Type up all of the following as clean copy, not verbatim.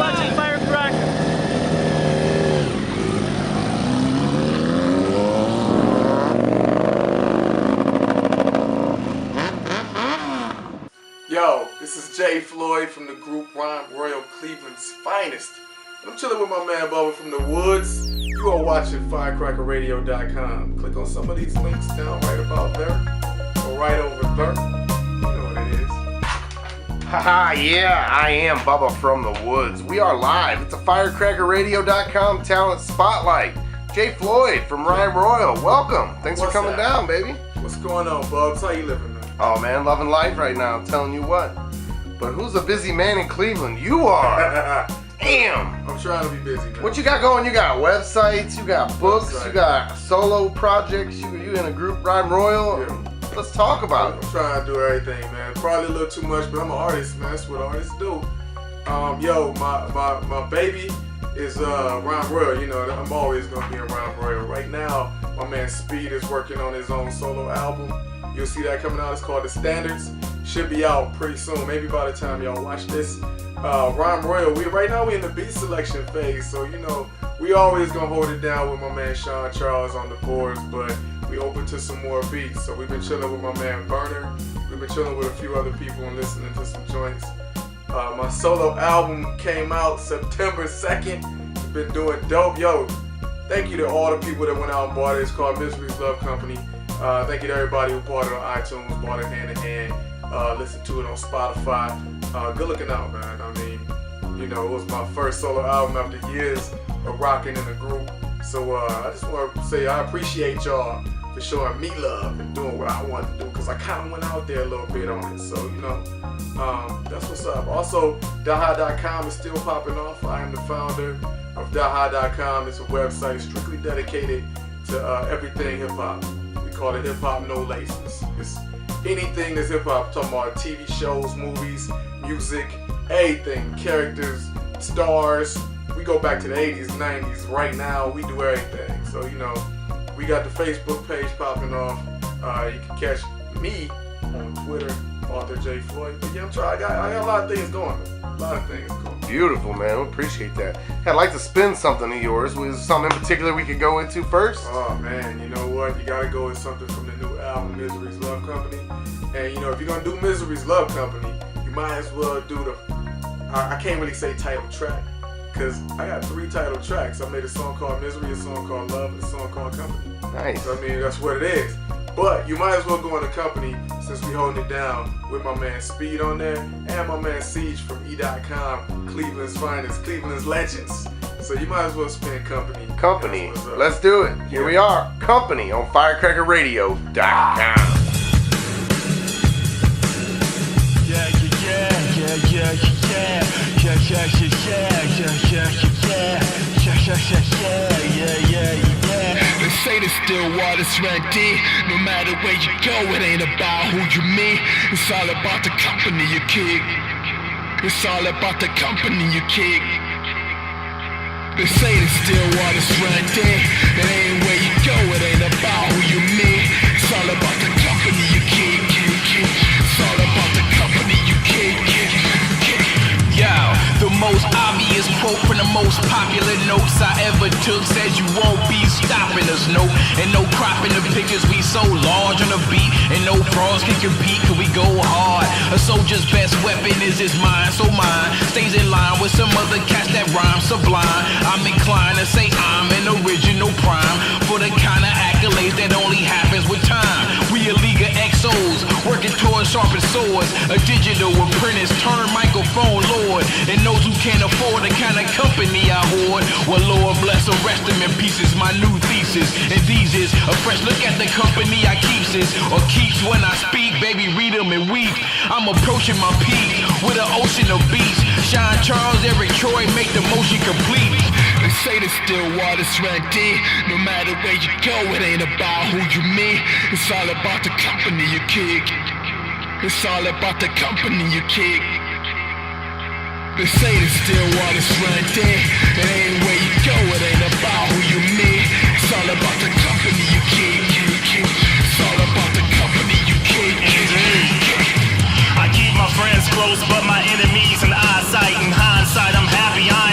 watching Firecracker. Yo, this is Floyd from the group Rhyme Royal, Cleveland's finest. And I'm chilling with my man Bubba from the woods. You are watching firecrackerradio.com. Click on some of these links down right about there, or right over there. You know what it is. Haha, yeah, I am Bubba from the woods. We are live. It's a firecrackerradio.com talent spotlight. Floyd from Rhyme Royal, welcome. Thanks for coming down, baby. What's going on, Bubs? How you living, man? Oh man, loving life right now, I'm telling you what. But who's a busy man in Cleveland? You are. Damn. I'm trying to be busy, man. What you got going? You got websites, you got books, you got solo projects, you in a group Rhyme Royal. Yeah. Let's talk about it. I'm trying to do everything, man. Probably a little too much, but I'm an artist, man. That's what artists do. Yo, my baby is Rhyme Royal. You know, I'm always gonna be in Rhyme Royal. Right now, my man Speed is working on his own solo album. You'll see that coming out. It's called The Standards. Should be out pretty soon. Maybe by the time y'all watch this. Rhyme Royal. Right now we in the beat selection phase, so you know we always gonna hold it down with my man Sean Charles on the boards, but we open to some more beats. So we've been chilling with my man Burner. We've been chilling with a few other people and listening to some joints. My solo album came out September 2nd. It's been doing dope. Yo, thank you to all the people that went out and bought it. It's called Misery's Love Company. Thank you to everybody who bought it on iTunes, bought it hand in hand, listened to it on Spotify. Good looking out, man. I mean, you know, it was my first solo album after years of rocking in a group. So I just want to say I appreciate y'all for showing me love and doing what I wanted to do, because I kind of went out there a little bit on it. So, you know, that's what's up. Also, Daha.com is still popping off. I am the founder of Daha.com. It's a website strictly dedicated to everything hip-hop. We call it hip-hop no laces. It's anything that's hip-hop. Talking about TV shows, movies, music, anything, characters, stars. We go back to the 80s, 90s. Right now, we do everything. So, you know, we got the Facebook page popping off. You can catch me on Twitter, Author Floyd. But yeah, I got a lot of things going. Beautiful, man. We appreciate that. Hey, I'd like to spin something of yours. Was there something in particular we could go into first? Oh man, you know what? You gotta go with something from the new album, Misery's Love Company. And you know, if you're gonna do Misery's Love Company, you might as well do I can't really say title track, because I got 3 title tracks. I made a song called Misery, a song called Love, and a song called Company. Nice. So, I mean, that's what it is. But you might as well go on the company, since we holding it down with my man Speed on there and my man Siege from E.com, Cleveland's finest, Cleveland's legends. So you might as well spin Company. Company. Let's do it. Here we are. Company on firecrackerradio.com. They say the still water's right there. No matter where you go, it ain't about who you meet. It's all about the company you keep. It's all about the company you keep. They say the still water's right there. It ain't where you go, it ain't about who you meet. It's all about the company you keep. It's all about the company you keep. Yo, the most obvious quote from the most popular notes I ever took says you won't be stopping us, no. And no cropping the pictures, we so large on the beat. And no frauds can compete, cause we go hard. A soldier's best weapon is his mind, so mine stays in line with some other cats that rhyme sublime. I'm inclined to say I'm an original prime for the kind of accolades that only happens with time. We a league of XOs, working towards sharpened swords. A digital apprentice turned microphone lord. And those who can't afford the kind of company I hoard, well, Lord bless or rest them in pieces. My new thesis, and these is a fresh look at the company I keeps is, or keeps when I speak. Baby, read them and weep. I'm approaching my peak with an ocean of beats. Sean Charles, Eric Troy, make the motion complete. They say the still water's right there. No matter where you go, it ain't about who you meet. It's all about the company you keep. It's all about the company you keep. They say the still water's right there. It ain't where you go, it ain't about who you meet. It's all about the company you keep. It's all about the company you keep. I keep my friends close, but my enemies in eyesight. In hindsight, I'm happy I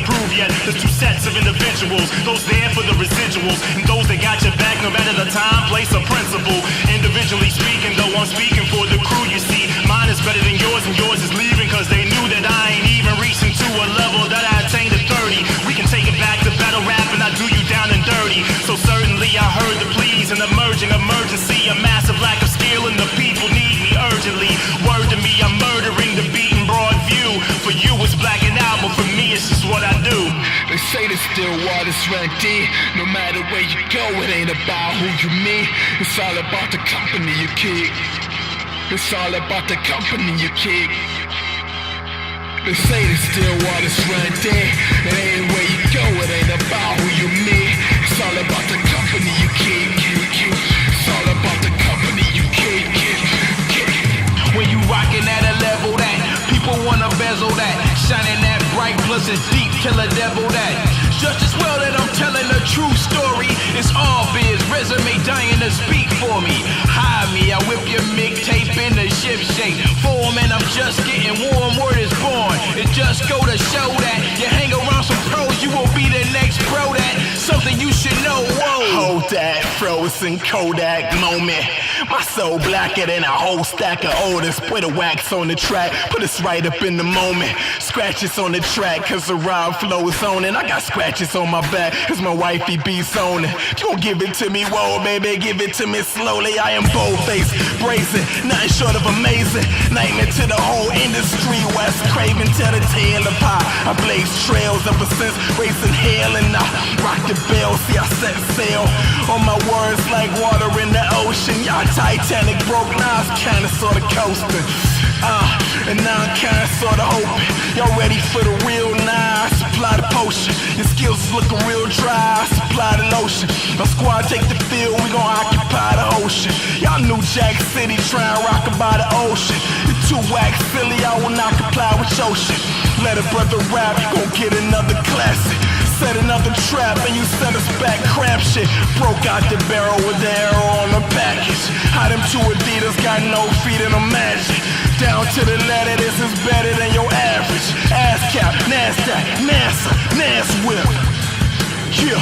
prove yet. There's two sets of individuals, those there for the residuals, and those that got your back no matter the time, place, or principle. Individually speaking, though I'm speaking for the crew, you see, mine is better than yours, and yours is leaving, cause they knew that I ain't even reaching to a level that I attained at 30. We can take it back to battle rap, and I do you down and dirty. So certainly I heard the pleas, an emerging emergency, a massive lack of skill, and the people need me urgently. Word to me, I'm murdering the beat in broad view. For you it's blacking out, but for me it's just what I do. They say the still water's run deep. No matter where you go, it ain't about who you meet. It's all about the company you keep. It's all about the company you keep. They say the still water's run deep. It ain't where you go, it ain't about who you meet. It's all about the company you keep. It's all about the company you keep. When you rockin' at a level that people wanna bezel that, shining that bright plus it's deep, kill a devil that. Just as well that I'm telling a true story. It's all biz, resume dying to speak for me. Hire me, I whip your mixtape in the ship shape. Form and I'm just getting warm, word is born. It just go to show that you hang around some pros, you will be the next pro. That something you should know. Whoa. Hold that frozen Kodak moment. My soul blacker than a whole stack of odors. Put a wax on the track, put us right up in the moment. Scratches on the track, cause the rhyme flow is on it. I got scratches on my back, cause my wifey beats on it. You gon' give it to me, whoa, baby, give it to me slowly. I am bold-faced, brazen, nothing short of amazing. Nightmare to the whole industry, West Craven to the tail of pie. I blaze trails ever since racing hell, and I rock the bell. See, I set sail on my words like water in the ocean. Y'all Titanic broke, now it's kinda sorta coasting. And now I'm kinda sorta hoping y'all ready for the real now. I supply the potion, your skills is looking real dry. I supply the lotion, my squad take the field, we gon' occupy the ocean. Y'all knew Jack City tryin' rockin' by the ocean. You're too wax silly, I will not comply with your shit. Let a brother rap, you gon' get another classic. Set another trap and you set us back, crap shit. Broke out the barrel with the arrow on the package. How them two Adidas got no feet in a magic. Down to the letter, this is better than your average. ASCAP, NASDAQ, NASA, NASWhip. Yeah.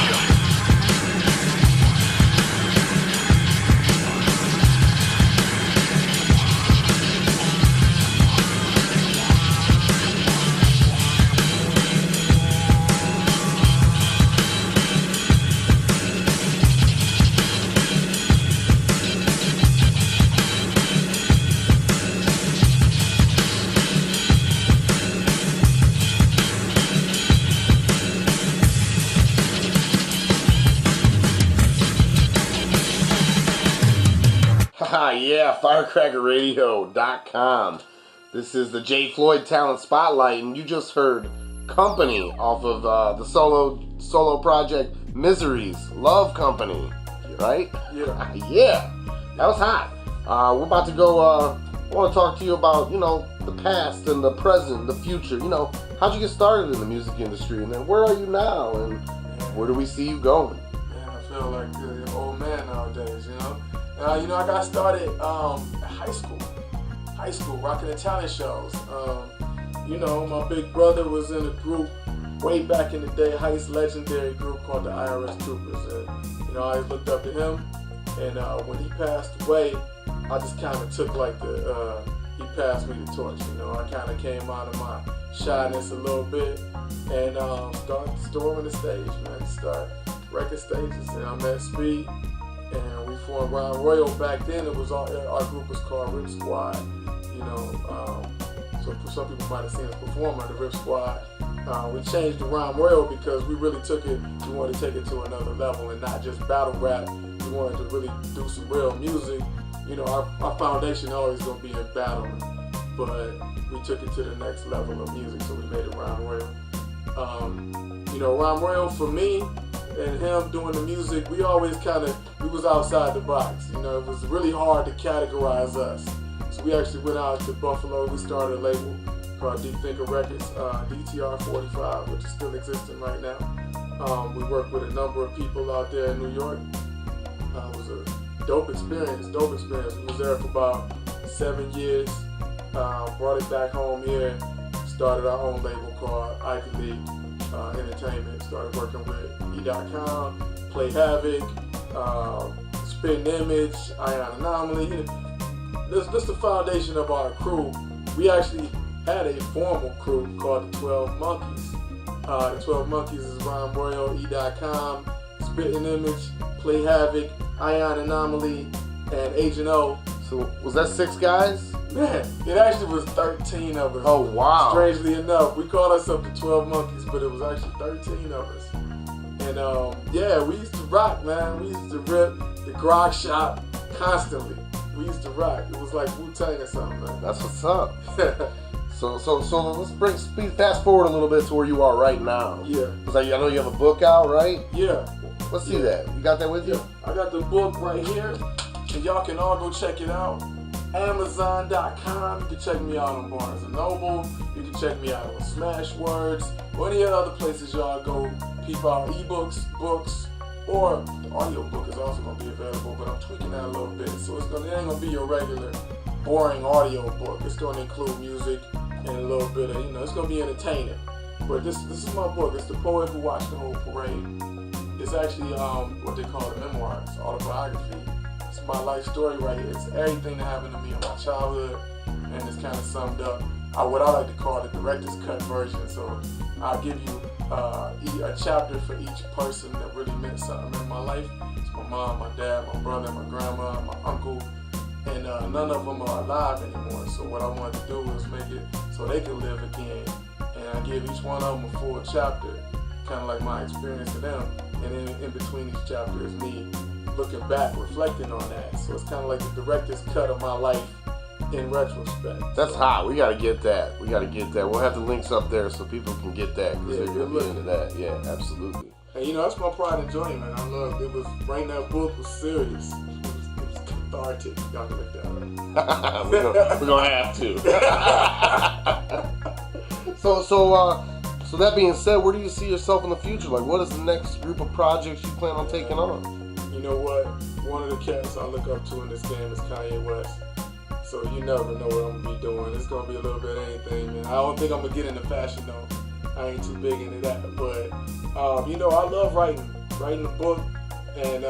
Yeah, firecrackerradio.com. This is the J. Floyd Talent Spotlight, and you just heard Company off of the solo project Misery's Love Company, right? Yeah. Yeah, that was hot. We're about to go, I want to talk to you about, the past and the present, the future. How'd you get started in the music industry, and then where are you now, and where do we see you going? Man, I feel like an old man nowadays, I got started at high school, rocking the talent shows. My big brother was in a group way back in the day, Heist's legendary group called the IRS Troopers. And, I always looked up to him. And when he passed away, I just kind of took he passed me the torch. I kind of came out of my shyness a little bit and started storming the stage, man. Start record stages. And I met Speed. And we formed Rhyme Royal. Back then, it was our group was called Rip Squad. So some people might have seen us perform on the Rip Squad. We changed the Rhyme Royal because we really took it. We wanted to take it to another level and not just battle rap. We wanted to really do some real music. Our foundation always gonna be in battling, but we took it to the next level of music. So we made it Rhyme Royal. Rhyme Royal for me. And him doing the music, we always we was outside the box. It was really hard to categorize us. So we actually went out to Buffalo. We started a label called Deep Thinker Records, DTR 45, which is still existing right now. We worked with a number of people out there in New York. It was a dope experience. We was there for about 7 years. Brought it back home here. Started our own label called Ivy League Entertainment. Started working with E.com, Play Havoc, Spitting Image, Ion Anomaly. This the foundation of our crew. We actually had a formal crew called the 12 Monkeys. The 12 Monkeys is Rhyme Royal, E.com, Spitting Image, Play Havoc, Ion Anomaly, and Agent O. So was that 6 guys? Man, it actually was 13 of us. Oh, wow. Strangely enough, we called ourselves the 12 Monkeys, but it was actually 13 of us. And yeah, we used to rock, man. We used to rip the grog shop constantly. We used to rock. It was like Wu-Tang or something, man. That's what's up. So let's fast forward a little bit to where you are right now. Yeah. Because I know you have a book out, right? Yeah. Let's see that. You got that with you? Yeah. I got the book right here, and y'all can all go check it out. Amazon.com. You can check me out on Barnes & Noble. You can check me out on Smashwords or any other places y'all go peep out ebooks, books, or the audiobook is also going to be available, but I'm tweaking that a little bit. So it ain't going to be your regular boring audio book. It's going to include music and a little bit of, it's going to be entertaining. But this is my book. It's The Poet Who Watched the Whole Parade. It's actually what they call a memoir. It's autobiography. It's my life story right here. It's everything that happened to me in my childhood, and it's kind of summed up. What I like to call the director's cut version. So I'll give you a chapter for each person that really meant something in my life. It's my mom, my dad, my brother, my grandma, my uncle, and none of them are alive anymore. So what I wanted to do was make it so they could live again, and I give each one of them a full chapter, kind of like my experience to them. And in between each chapter is me looking back, reflecting on that. So it's kind of like the director's cut of my life in retrospect. That's hot. We gotta get that. We'll have the links up there so people can get that because they're gonna be into that. Yeah, absolutely. And that's my pride and joy, man. I love it. Was writing that book was serious. It was cathartic. Y'all can look that up. we're gonna have to. So that being said, where do you see yourself in the future? Like, what is the next group of projects you plan on taking on? You know what? One of the cats I look up to in this game is Kanye West. So you never know what I'm gonna be doing. It's gonna be a little bit of anything, man. I don't think I'm gonna get into fashion though. I ain't too big into that. But I love writing a book and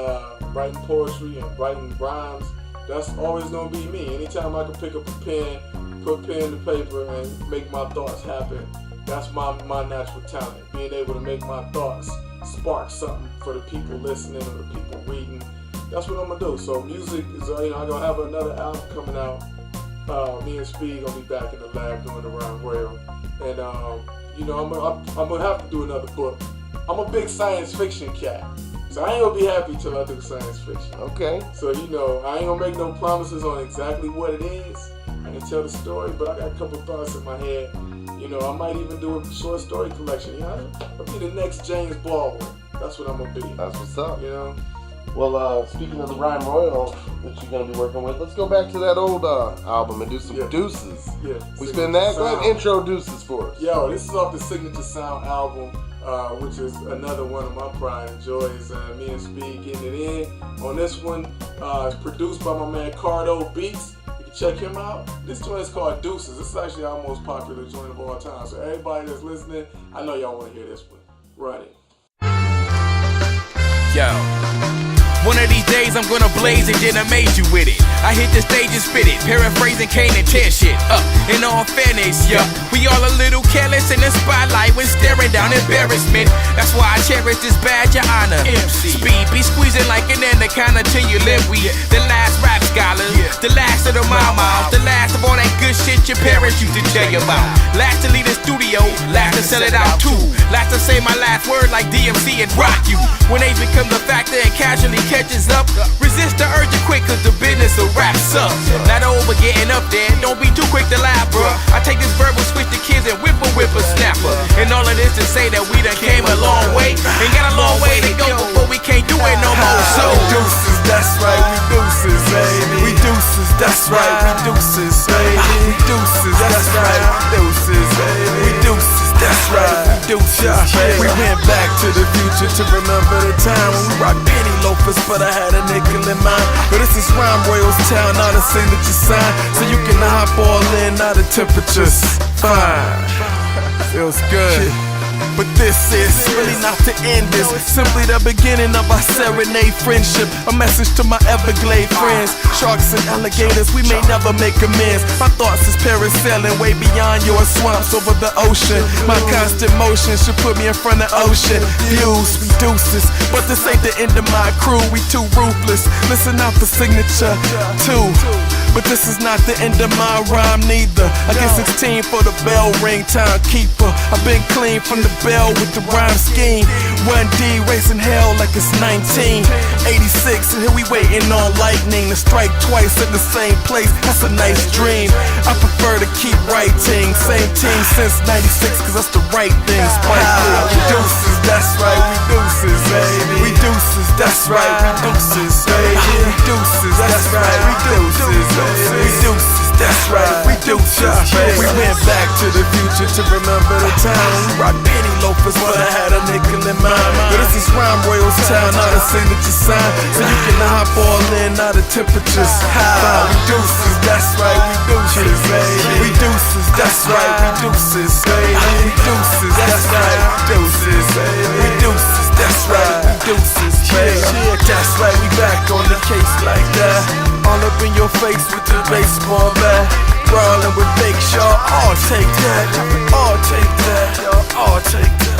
writing poetry and writing rhymes. That's always gonna be me. Anytime I can pick up a pen, put pen to paper, and make my thoughts happen. That's my natural talent. Being able to make my thoughts spark something for the people listening or the people reading. That's what I'm gonna do. So music is, I'm gonna have another album coming out. Me and Speed gonna be back in the lab doing the Rhyme Royal, and I'm gonna have to do another book. I'm a big science fiction cat, so I ain't gonna be happy till I do science fiction. Okay. So I ain't gonna make no promises on exactly what it is. I can tell the story, but I got a couple thoughts in my head. I might even do a short story collection. I'll be the next James Baldwin. That's what I'm gonna be. That's what's up. Well, speaking of the Rhyme Royal that you're gonna be working with, let's go back to that old album and do some deuces. Yeah. We spin that. Go ahead and intro deuces for us. Yo, this is off the Signature Sound album, which is another one of my pride and joys. Me and Speed getting it in on this one. It's produced by my man Cardo Beats. Check him out. This joint is called Deuces. This is actually our most popular joint of all time. So everybody that's listening, I know y'all want to hear this one. Run it. Yo. One of these days I'm gonna blaze and then amaze you with it. I hit the stage and spit it, paraphrasing Kane and tear shit up. In all fairness, yeah, we all a little careless in the spotlight when staring down embarrassment. That's why I cherish this badge of honor. MC Speed be squeezing like an anaconda till you live. We the last rap scholars, the last of the mamas, the last of all that good shit your parents used to tell you about. Last to leave the studio, last to sell it out too. Last to say my last word like DMC and rock you. When age becomes a factor and casually catches up, resist the urge quick cause the business will wrap up. Not over getting up there, don't be too quick to laugh, bruh. I take this verbal switch to kids and whip a snapper. And all of this to say that we done came a long way, and got a long way to go before we can't do it no more. So deuces, that's right, we deuces, baby. We deuces, that's right, we deuces, baby. We deuces, that's right, we deuces, baby. We deuces, that's right, we deuces, baby. We went back to the future to remember the time when we rocked penny loafers, but I had a nickel in mind. But this is Rhyme Royal's town, now the signature sign, so you can hop all in, now the temperature's fine. Feels good. But this is really not the end, it's simply the beginning of our serenade friendship. A message to my Everglade friends. Sharks and alligators, we may never make amends. My thoughts is parasailing way beyond your swamps over the ocean. My constant motion should put me in front of ocean views. We deuces, but this ain't the end of my crew. We too ruthless. Listen out for signature too. But this is not the end of my rhyme neither. I get 16 for the bell ring, timekeeper. I've been clean from the bell with the rhyme scheme. 1D raising hell like it's 1986, and here we waiting on lightning to strike twice at the same place. That's a nice dream. I prefer to keep writing. Same team since 96, cause that's the right thing. We deuces, that's right, we deuces, baby. We deuces, that's right, we deuces, baby. We deuces, that's right, we deuces, baby. We deuces, that's right, we deuces, baby. We went back to the future to remember the time we rocked penny loafers, but I had a nickel in mind. But this is Rhyme Royals town, not a signature sign, so you can hop all in, not the temperatures high. We deuces, that's right, we deuces, baby. We deuces, that's right, we deuces, baby. We deuces, that's right, we deuces, baby. We deuces, that's right, we deuces, baby. That's right, we back on the case like that. All up in your face with the baseball bat. Brawling with Big Shaw, all take that. All take that, y'all, all take that.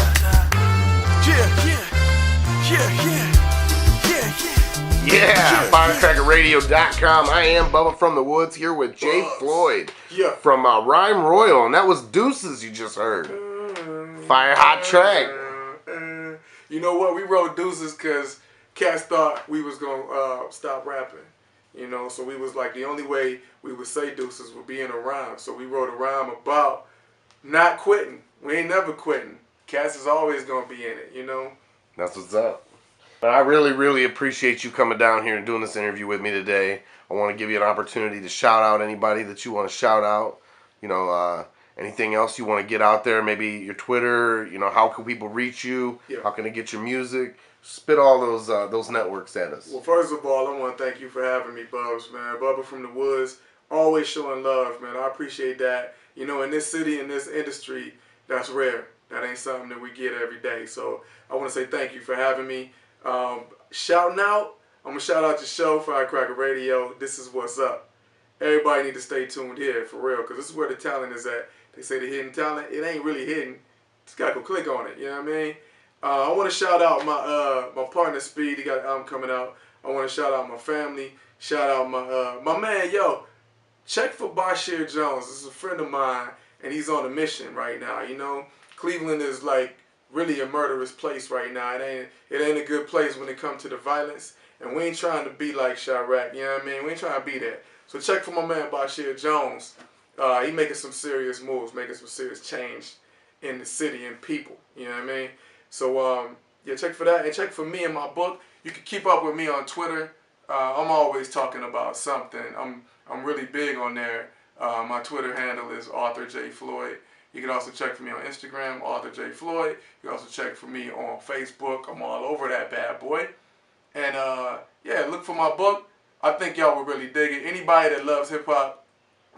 Yeah, firecrackerradio.com. I am Bubba from the Woods here with Jay Floyd from Rhyme Royal, and that was Deuces you just heard. Fire hot track. You know what? We wrote Deuces because cats thought we was gonna stop rapping. You know, so we was like, the only way we would say deuces would be in a rhyme. So we wrote a rhyme about not quitting. We ain't never quitting. Cats is always gonna be in it, you know? That's what's up. But I really, really appreciate you coming down here and doing this interview with me today. I want to give you an opportunity to shout out anybody that you want to shout out. You know, anything else you want to get out there, maybe your Twitter, you know, how can people reach you? Yeah. How can they get your music? Spit all those networks at us. Well, first of all, I want to thank you for having me, Bubs, man. Bubba from the Woods, always showing love, man. I appreciate that. You know, in this city, in this industry, that's rare. That ain't something that we get every day. So I want to say thank you for having me. Shouting out, I'm going to shout out your show, Firecracker Radio. This is what's up. Everybody need to stay tuned here, for real, because this is where the talent is at. They say the hidden talent, it ain't really hidden. Just got to go click on it, you know what I mean? I want to shout out my partner Speed. He got an album coming out. I want to shout out my family. Shout out my man. Yo, check for Bashir Jones. This is a friend of mine, and he's on a mission right now. You know, Cleveland is like really a murderous place right now. It ain't a good place when it comes to the violence, and we ain't trying to be like Chirac. You know what I mean? We ain't trying to be that. So check for my man Bashir Jones. He making some serious moves, making some serious change in the city and people. You know what I mean? So, yeah, check for that. And check for me and my book. You can keep up with me on Twitter. I'm always talking about something. I'm really big on there. My Twitter handle is Author J Floyd. You can also check for me on Instagram, Author J Floyd. You can also check for me on Facebook. I'm all over that bad boy. And, yeah, look for my book. I think y'all will really dig it. Anybody that loves hip-hop,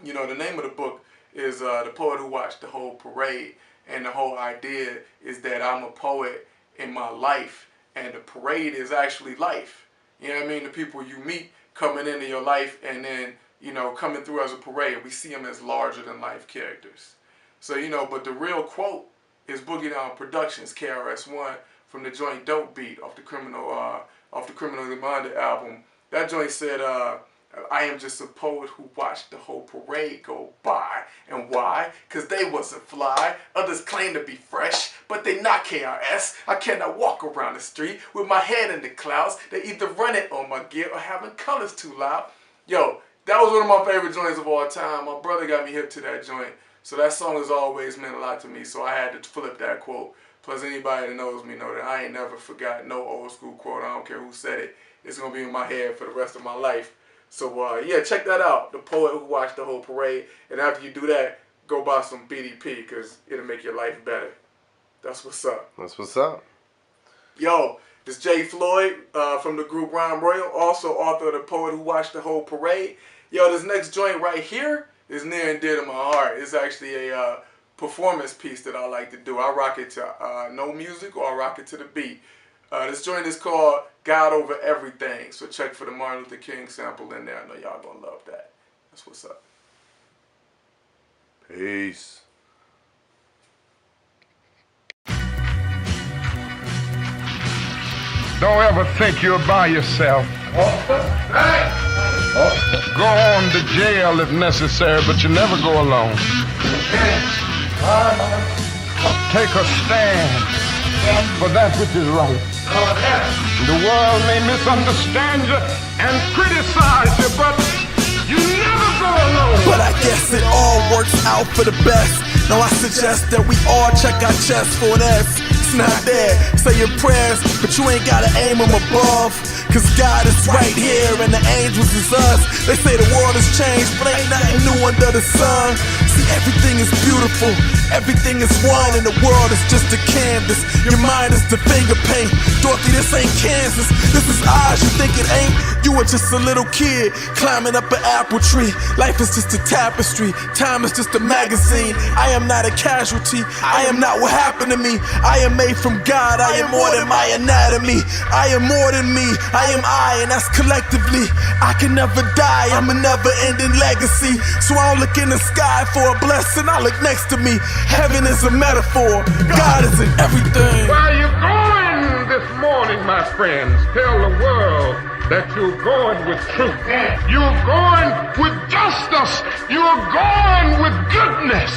you know, the name of the book is The Poet Who Watched the Whole Parade. And the whole idea is that I'm a poet in my life, and the parade is actually life. You know what I mean? The people you meet coming into your life and then, you know, coming through as a parade. We see them as larger than life characters. So, you know, but the real quote is Boogie Down Productions, KRS-One, from the joint Dope Beat off the Criminally Minded album. That joint said, I am just a poet who watched the whole parade go by. And why? Because they wasn't fly. Others claim to be fresh, but they not KRS. I cannot walk around the street with my head in the clouds. They either run it on my gear or having colors too loud. Yo, that was one of my favorite joints of all time. My brother got me hip to that joint. So that song has always meant a lot to me. So I had to flip that quote. Plus anybody that knows me know that I ain't never forgot no old school quote. I don't care who said it. It's going to be in my head for the rest of my life. So, yeah, check that out. The Poet Who Watched the Whole Parade. And after you do that, go buy some BDP because it'll make your life better. That's what's up. That's what's up. Yo, this Jay Floyd from the group Rhyme Royal, also author of The Poet Who Watched the Whole Parade. Yo, this next joint right here is near and dear to my heart. It's actually a performance piece that I like to do. I rock it to no music or I rock it to the beat. This joint is called God Over Everything. So check for the Martin Luther King sample in there. I know y'all gonna love that. That's what's up. Peace. Don't ever think you're by yourself. Go on to jail if necessary, but you never go alone. Take a stand for that which is right. The world may misunderstand you and criticize you, but you never go alone. But I guess it all works out for the best. Now I suggest that we all check our chest for an S. It's not there, say your prayers, but you ain't gotta aim them above. Cause God is right here and the angels is us. They say the world has changed, but ain't nothing new under the sun. See, everything is beautiful, everything is one, and the world is just a canvas. Your mind is the finger paint. Dorothy, this ain't Kansas, this is Oz, you think it ain't? You were just a little kid, climbing up an apple tree. Life is just a tapestry, time is just a magazine. I am not a casualty, I am not what happened to me. I am made from God, I am more than my anatomy. I am more than me, I am I, and that's collectively. I can never die, I'm a never-ending legacy. So I don't look in the sky for a blessing, I look next to me. Heaven is a metaphor, God is in everything. Where are you going this morning, my friends? Tell the world that you're going with truth. You're going with justice. You're going with goodness.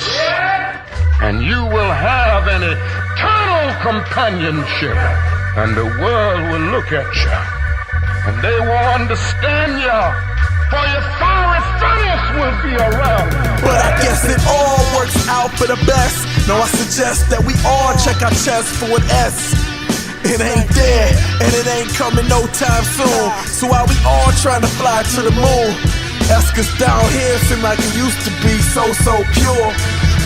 And you will have an eternal companionship. And the world will look at you. And they will understand you. For your fiery furnace will be around. But I guess it all works out for the best. Now I suggest that we all check our chest for an S. It ain't there, and it ain't coming no time soon. So why we all trying to fly to the moon? That's cause down here seem like it used to be so pure.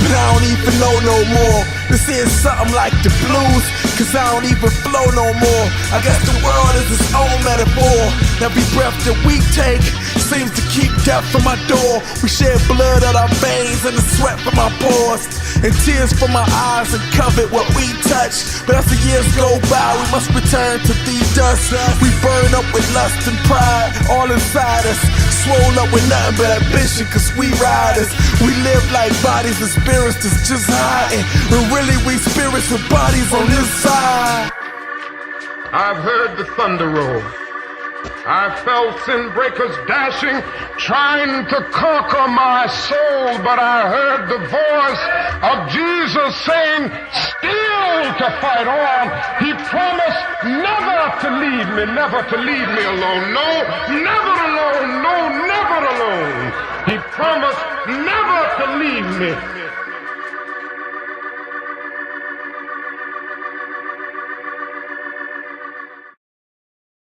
But I don't even know no more. This is something like the blues, cause I don't even flow no more. I guess the world is its own metaphor. Every breath that we take seems to keep death from my door. We shed blood out our veins and the sweat from our pores, and tears from our eyes and covet what we touch. But as the years go by, we must return to the dust. We burn up with lust and pride all inside us, swole up with nothing but ambition, cause we riders. We live like bodies and spirits that's just hiding, when really we spirits with bodies on this side. I've heard the thunder roll. I felt sin breakers dashing, trying to conquer my soul, but I heard the voice of Jesus saying, still to fight on. He promised never to leave me alone. No, never alone. No, never alone. He promised never to leave me.